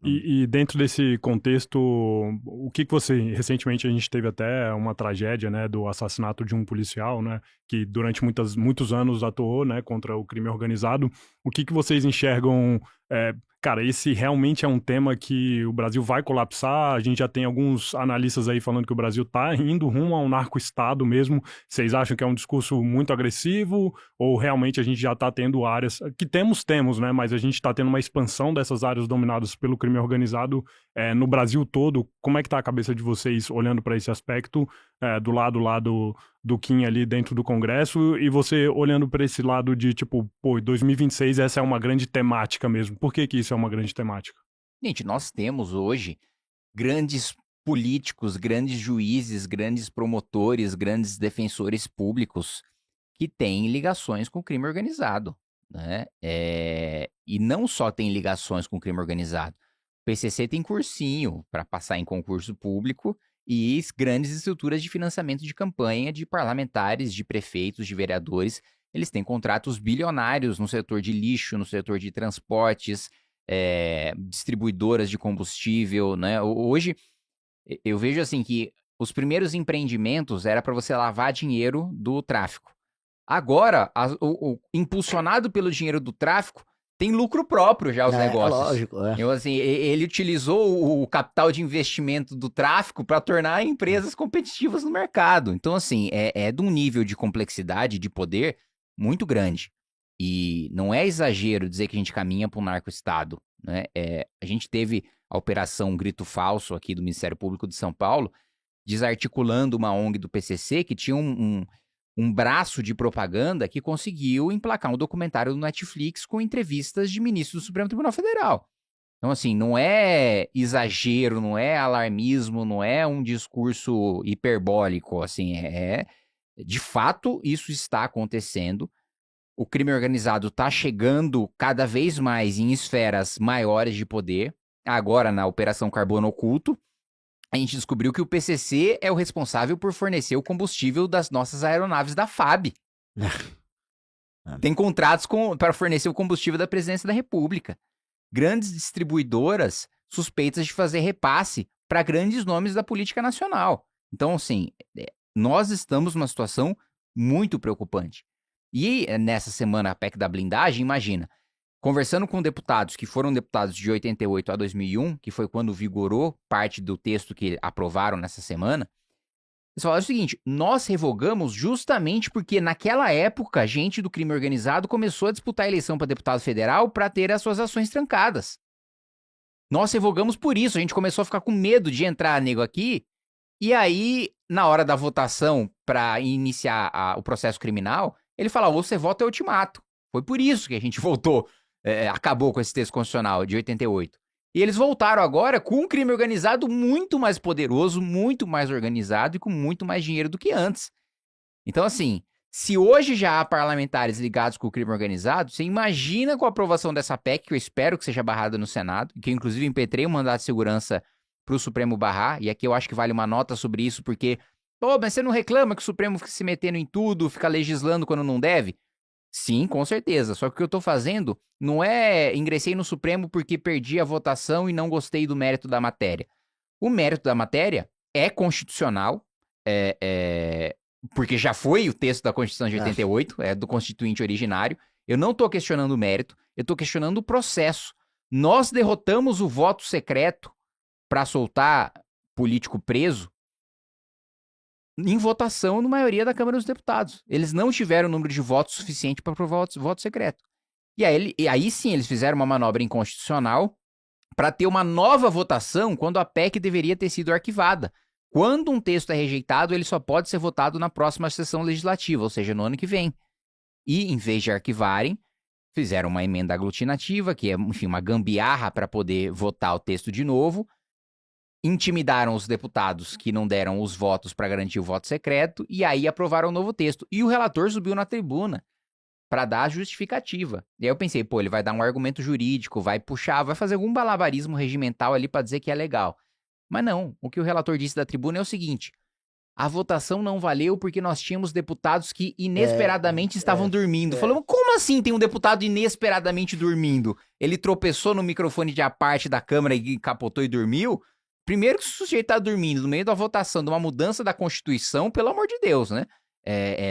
E dentro desse contexto, o que você... Recentemente a gente teve até uma tragédia, né, do assassinato de um policial, né, que durante muitos anos atuou, né, contra o crime organizado. O que vocês enxergam... cara, esse realmente é um tema que o Brasil vai colapsar. A gente já tem alguns analistas aí falando que o Brasil tá indo rumo a um narco-estado mesmo. Vocês acham que é um discurso muito agressivo? Ou realmente a gente já tá tendo áreas... Que temos, né, mas a gente tá tendo uma expansão dessas áreas dominadas pelo crime organizado no Brasil todo. Como é que tá a cabeça de vocês olhando para esse aspecto, do lado lá do Kim ali dentro do Congresso, e você olhando para esse lado de tipo, pô, 2026 essa é uma grande temática mesmo. Por que isso é uma grande temática? Gente, nós temos hoje grandes políticos, grandes juízes, grandes promotores, grandes defensores públicos que têm ligações com o crime organizado, né? E não só tem ligações com o crime organizado. O PCC tem cursinho para passar em concurso público e grandes estruturas de financiamento de campanha de parlamentares, de prefeitos, de vereadores. Eles têm contratos bilionários no setor de lixo, no setor de transportes, distribuidoras de combustível, né? Hoje, eu vejo assim que os primeiros empreendimentos era para você lavar dinheiro do tráfico. Agora, impulsionado pelo dinheiro do tráfico, tem lucro próprio já os negócios. Lógico, Então, assim, ele utilizou o capital de investimento do tráfico para tornar empresas competitivas no mercado. Então, assim, é de um nível de complexidade, de poder muito grande. E não é exagero dizer que a gente caminha para um narco-estado, né? A gente teve a Operação Grito Falso aqui do Ministério Público de São Paulo, desarticulando uma ONG do PCC que tinha um braço de propaganda que conseguiu emplacar um documentário do Netflix com entrevistas de ministros do Supremo Tribunal Federal. Então, assim, não é exagero, não é alarmismo, não é um discurso hiperbólico, assim, de fato isso está acontecendo. O crime organizado está chegando cada vez mais em esferas maiores de poder. Agora, na Operação Carbono Oculto, a gente descobriu que o PCC é o responsável por fornecer o combustível das nossas aeronaves da FAB. Tem contratos para fornecer o combustível da Presidência da República. Grandes distribuidoras suspeitas de fazer repasse para grandes nomes da política nacional. Então, assim, nós estamos numa situação muito preocupante. E nessa semana, a PEC da blindagem, imagina, conversando com deputados que foram deputados de 88 a 2001, que foi quando vigorou parte do texto que aprovaram nessa semana, eles falaram o seguinte: nós revogamos justamente porque naquela época a gente do crime organizado começou a disputar a eleição para deputado federal para ter as suas ações trancadas. Nós revogamos por isso, a gente começou a ficar com medo de entrar nego aqui, e aí, na hora da votação para iniciar o processo criminal, ele fala: ou você vota ou eu te mato. Foi por isso que a gente voltou. Acabou com esse texto constitucional de 88. E eles voltaram agora com um crime organizado muito mais poderoso, muito mais organizado e com muito mais dinheiro do que antes. Então, assim, se hoje já há parlamentares ligados com o crime organizado, você imagina com a aprovação dessa PEC, que eu espero que seja barrada no Senado, que eu inclusive impetrei um mandato de segurança para o Supremo barrar, e aqui eu acho que vale uma nota sobre isso, porque, pô, mas você não reclama que o Supremo fica se metendo em tudo, fica legislando quando não deve? Sim, com certeza. Só que o que eu tô fazendo não é ingressei no Supremo porque perdi a votação e não gostei do mérito da matéria. O mérito da matéria é constitucional, porque já foi o texto da Constituição de 88, é do constituinte originário. Eu não tô questionando o mérito, eu tô questionando o processo. Nós derrotamos o voto secreto para soltar político preso em votação na maioria da Câmara dos Deputados. Eles não tiveram o número de votos suficiente para aprovar o voto secreto. E aí sim eles fizeram uma manobra inconstitucional para ter uma nova votação quando a PEC deveria ter sido arquivada. Quando um texto é rejeitado, ele só pode ser votado na próxima sessão legislativa, ou seja, no ano que vem. E, em vez de arquivarem, fizeram uma emenda aglutinativa, que é, enfim, uma gambiarra para poder votar o texto de novo, intimidaram os deputados que não deram os votos para garantir o voto secreto, e aí aprovaram o novo texto. E o relator subiu na tribuna para dar a justificativa. E aí eu pensei, pô, ele vai dar um argumento jurídico, vai puxar, vai fazer algum malabarismo regimental ali para dizer que é legal. Mas não, o que o relator disse da tribuna é o seguinte: a votação não valeu porque nós tínhamos deputados que inesperadamente estavam dormindo. Falamos, como assim tem um deputado inesperadamente dormindo? Ele tropeçou no microfone de aparte da Câmara e capotou e dormiu? Primeiro que se o sujeito tá dormindo no meio da votação de uma mudança da Constituição, pelo amor de Deus, né?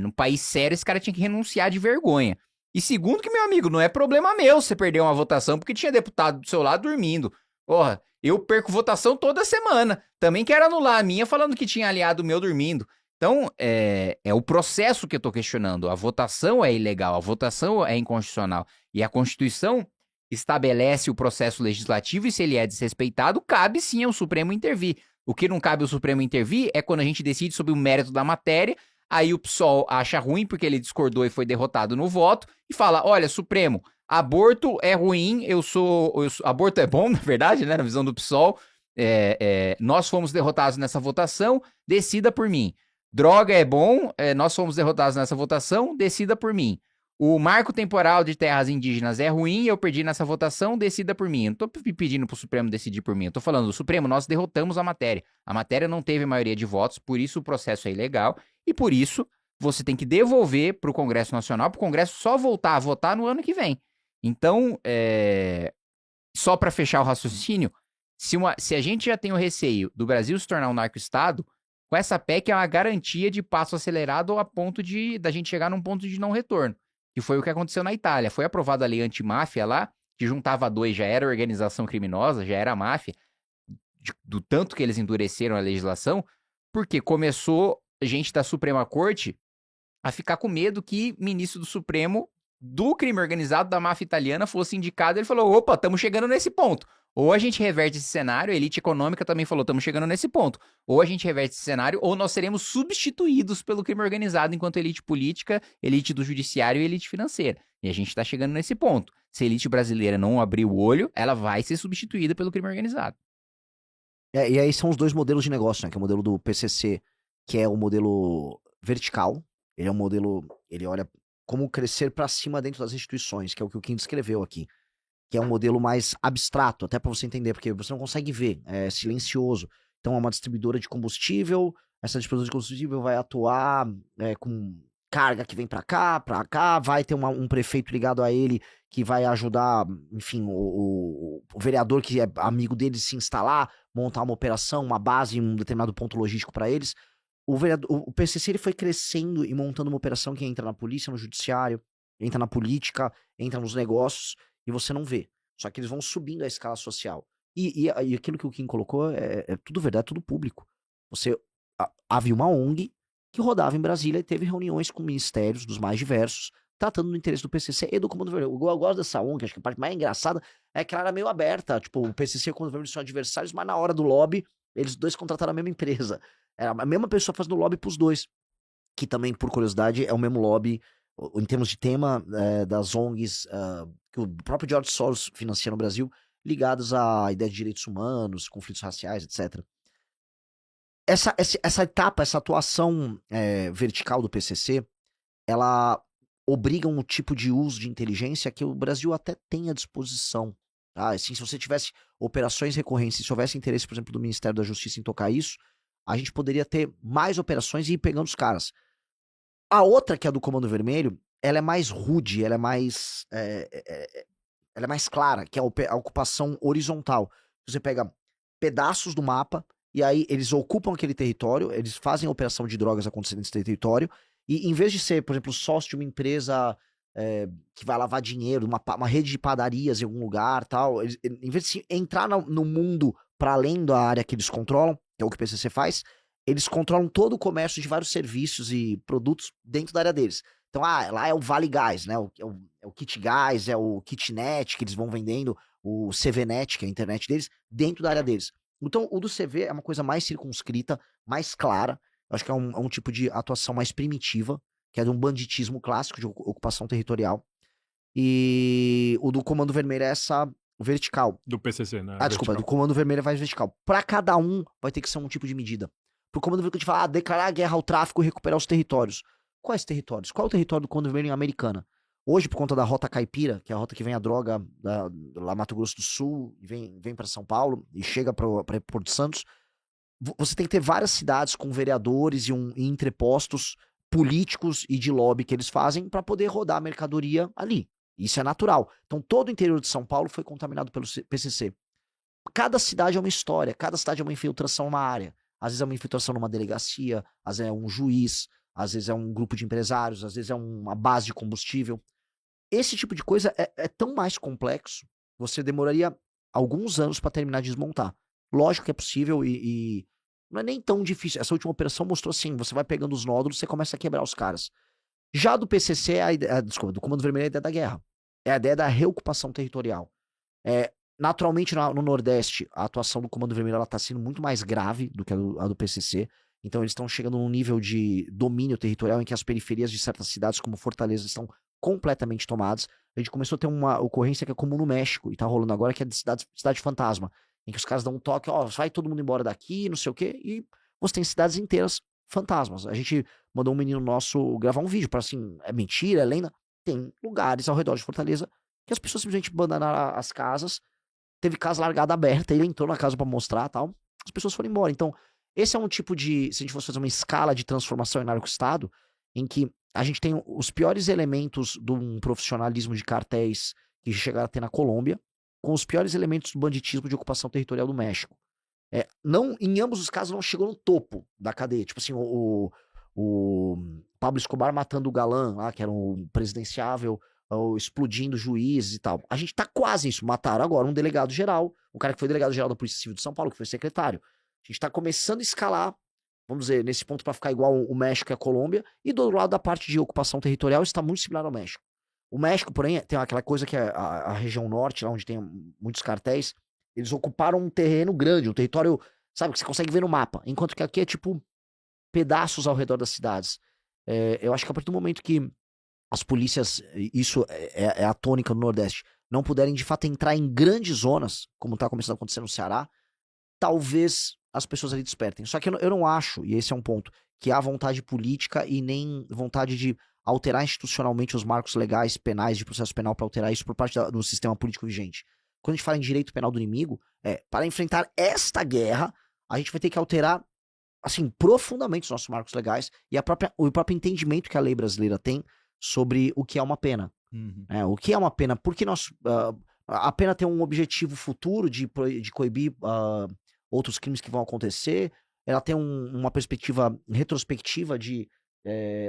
Num país sério, esse cara tinha que renunciar de vergonha. E segundo que, meu amigo, não é problema meu você perder uma votação porque tinha deputado do seu lado dormindo. Porra, eu perco votação toda semana. Também quero anular a minha falando que tinha aliado meu dormindo. Então, é o processo que eu tô questionando. A votação é ilegal, a votação é inconstitucional. E a Constituição estabelece o processo legislativo e se ele é desrespeitado, cabe sim ao Supremo intervir. O que não cabe ao Supremo intervir é quando a gente decide sobre o mérito da matéria, aí o PSOL acha ruim porque ele discordou e foi derrotado no voto e fala, olha, Supremo, aborto é ruim, aborto é bom, na verdade, né, na visão do PSOL, nós fomos derrotados nessa votação, decida por mim. Droga é bom, nós fomos derrotados nessa votação, decida por mim. O marco temporal de terras indígenas é ruim, eu perdi nessa votação, decida por mim. Eu não tô pedindo pro Supremo decidir por mim, eu tô falando, o Supremo, nós derrotamos a matéria. A matéria não teve maioria de votos, por isso o processo é ilegal, e por isso você tem que devolver pro Congresso Nacional, pro Congresso só voltar a votar no ano que vem. Então, só para fechar o raciocínio, se a gente já tem o receio do Brasil se tornar um narco-estado, com essa PEC é uma garantia de passo acelerado a ponto da gente chegar num ponto de não retorno, que foi o que aconteceu na Itália. Foi aprovada a lei antimáfia lá, que juntava dois, já era organização criminosa, já era máfia, do tanto que eles endureceram a legislação, porque começou gente da Suprema Corte a ficar com medo que ministro do Supremo do crime organizado da máfia italiana fosse indicado. Ele falou, opa, estamos chegando nesse ponto. Ou a gente reverte esse cenário, a elite econômica também falou, estamos chegando nesse ponto. Ou a gente reverte esse cenário, ou nós seremos substituídos pelo crime organizado enquanto elite política, elite do judiciário e elite financeira. E a gente está chegando nesse ponto. Se a elite brasileira não abrir o olho, ela vai ser substituída pelo crime organizado. E aí são os dois modelos de negócio, né? Que é o modelo do PCC, que é o modelo vertical. Ele é um modelo, ele olha como crescer para cima dentro das instituições, que é o que o Kim descreveu aqui. Que é um modelo mais abstrato, até para você entender, porque você não consegue ver, é silencioso. Então é uma distribuidora de combustível, essa distribuidora de combustível vai atuar com carga que vem para cá, vai ter um prefeito ligado a ele que vai ajudar, enfim, o vereador que é amigo dele se instalar, montar uma operação, uma base em um determinado ponto logístico para eles. O PCC ele foi crescendo e montando uma operação que entra na polícia, no judiciário, entra na política, entra nos negócios, e você não vê. Só que eles vão subindo a escala social. E aquilo que o Kim colocou é tudo verdade, é tudo público. Havia uma ONG que rodava em Brasília e teve reuniões com ministérios dos mais diversos, tratando do interesse do PCC e do Comando Vermelho. Eu gosto dessa ONG, acho que a parte mais engraçada é que ela era meio aberta. Tipo, o PCC e o Comando Vermelho são adversários, mas na hora do lobby, eles dois contrataram a mesma empresa. Era a mesma pessoa fazendo lobby pros dois. Que também, por curiosidade, é o mesmo lobby, em termos de tema, das ONGs que o próprio George Soros financia no Brasil, ligados à ideia de direitos humanos, conflitos raciais, etc. Essa etapa, essa atuação vertical do PCC, ela obriga um tipo de uso de inteligência que o Brasil até tem à disposição. Tá? Assim, se você tivesse operações recorrentes, se houvesse interesse, por exemplo, do Ministério da Justiça em tocar isso, a gente poderia ter mais operações e ir pegando os caras. A outra, que é a do Comando Vermelho, ela é mais rude, ela é mais clara, que é a ocupação horizontal. Você pega pedaços do mapa, e aí eles ocupam aquele território, eles fazem a operação de drogas acontecer nesse território, e em vez de ser, por exemplo, sócio de uma empresa que vai lavar dinheiro, uma rede de padarias em algum lugar, tal, em vez de entrar no mundo para além da área que eles controlam, que é o que o PCC faz, eles controlam todo o comércio de vários serviços e produtos dentro da área deles. Então, lá é o Vale Gás, né? É o Kit Gás, é o Kitnet que eles vão vendendo, o CVNet, que é a internet deles, dentro da área deles. Então, o do CV é uma coisa mais circunscrita, mais clara. Eu acho que é um tipo de atuação mais primitiva, que é de um banditismo clássico de ocupação territorial. E o do Comando Vermelho é essa vertical. Do PCC, né? Desculpa, do Comando Vermelho vai vertical. Pra cada um vai ter que ser um tipo de medida. Pro Comando Vermelho que a gente fala, declarar a guerra ao tráfico e recuperar os territórios. Quais territórios? Qual é o território do Comando Vermelho em Americana? Hoje, por conta da Rota Caipira, que é a rota que vem a droga lá Mato Grosso do Sul, e vem para São Paulo e chega para Porto Santos, você tem que ter várias cidades com vereadores e entrepostos políticos e de lobby que eles fazem para poder rodar a mercadoria ali. Isso é natural. Então todo o interior de São Paulo foi contaminado pelo PCC. Cada cidade é uma história, cada cidade é uma infiltração numa área. Às vezes é uma infiltração numa delegacia, às vezes é um juiz, às vezes é um grupo de empresários, às vezes é uma base de combustível. Esse tipo de coisa é tão mais complexo, você demoraria alguns anos para terminar de desmontar. Lógico que é possível e não é nem tão difícil. Essa última operação mostrou assim, você vai pegando os nódulos, você começa a quebrar os caras. Já do PCC, desculpa, do Comando Vermelho é a ideia da guerra. É a ideia da reocupação territorial. Naturalmente, no Nordeste, a atuação do Comando Vermelho está sendo muito mais grave do que a do PCC. Então, eles estão chegando num nível de domínio territorial em que as periferias de certas cidades, como Fortaleza, estão completamente tomadas. A gente começou a ter uma ocorrência que é comum no México, e está rolando agora, que é de cidade fantasma, em que os caras dão um toque, vai todo mundo embora daqui, não sei o quê, e você tem cidades inteiras fantasmas. A gente mandou um menino nosso gravar um vídeo para assim, é mentira, é lenda. Tem lugares ao redor de Fortaleza que as pessoas simplesmente abandonaram as casas, teve casa largada aberta, ele entrou na casa para mostrar tal, as pessoas foram embora. Então, esse é um tipo de, se a gente fosse fazer uma escala de transformação em narco-estado, em que a gente tem os piores elementos de um profissionalismo de cartéis que chegaram a ter na Colômbia, com os piores elementos do banditismo de ocupação territorial do México. Não, em ambos os casos não chegou no topo da cadeia. Tipo assim, o Pablo Escobar matando o Galã, lá, que era um presidenciável, explodindo juízes e tal. A gente tá quase isso. Mataram agora um delegado geral, um cara que foi delegado geral da Polícia Civil de São Paulo, que foi secretário. A gente tá começando a escalar, vamos dizer, nesse ponto para ficar igual o México e a Colômbia, e do outro lado da parte de ocupação territorial está muito similar ao México. O México, porém, tem aquela coisa que é a região norte, lá onde tem muitos cartéis, eles ocuparam um terreno grande, um território, sabe, que você consegue ver no mapa, enquanto que aqui é tipo pedaços ao redor das cidades. Eu acho que a partir do momento que as polícias, isso é a tônica no Nordeste, não puderem de fato entrar em grandes zonas, como está começando a acontecer no Ceará, talvez as pessoas ali despertem. Só que eu não acho, e esse é um ponto, que há vontade política e nem vontade de alterar institucionalmente os marcos legais, penais, de processo penal para alterar isso por parte do sistema político vigente. Quando a gente fala em direito penal do inimigo, para enfrentar esta guerra, a gente vai ter que alterar, assim, profundamente os nossos marcos legais e o próprio entendimento que a lei brasileira tem sobre o que é uma pena. Uhum. O que é uma pena? Porque a pena tem um objetivo futuro de coibir outros crimes que vão acontecer, ela tem uma perspectiva retrospectiva de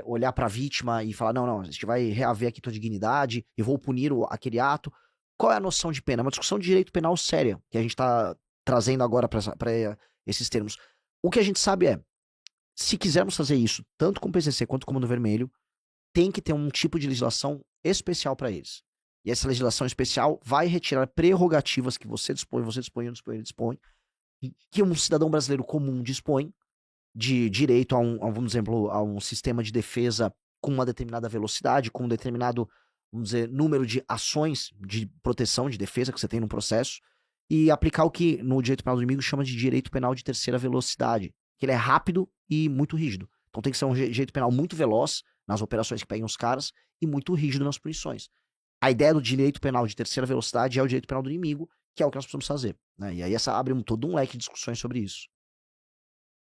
olhar para a vítima e falar, não, a gente vai reaver aqui tua dignidade e vou punir aquele ato. Qual é a noção de pena? É uma discussão de direito penal séria que a gente está trazendo agora para esses termos. O que a gente sabe se quisermos fazer isso, tanto com o PCC quanto com o Comando Vermelho, tem que ter um tipo de legislação especial para eles. E essa legislação especial vai retirar prerrogativas que você dispõe, ele dispõe, que um cidadão brasileiro comum dispõe, de direito vamos dizer, a um sistema de defesa com uma determinada velocidade, com um determinado, vamos dizer, número de ações de proteção, de defesa que você tem no processo, e aplicar o que no direito penal do inimigo chama de direito penal de terceira velocidade, que ele é rápido e muito rígido. Então tem que ser um direito penal muito veloz nas operações que peguem os caras e muito rígido nas punições. A ideia do direito penal de terceira velocidade é o direito penal do inimigo, que é o que nós precisamos fazer. Né? E aí essa abre todo um leque de discussões sobre isso.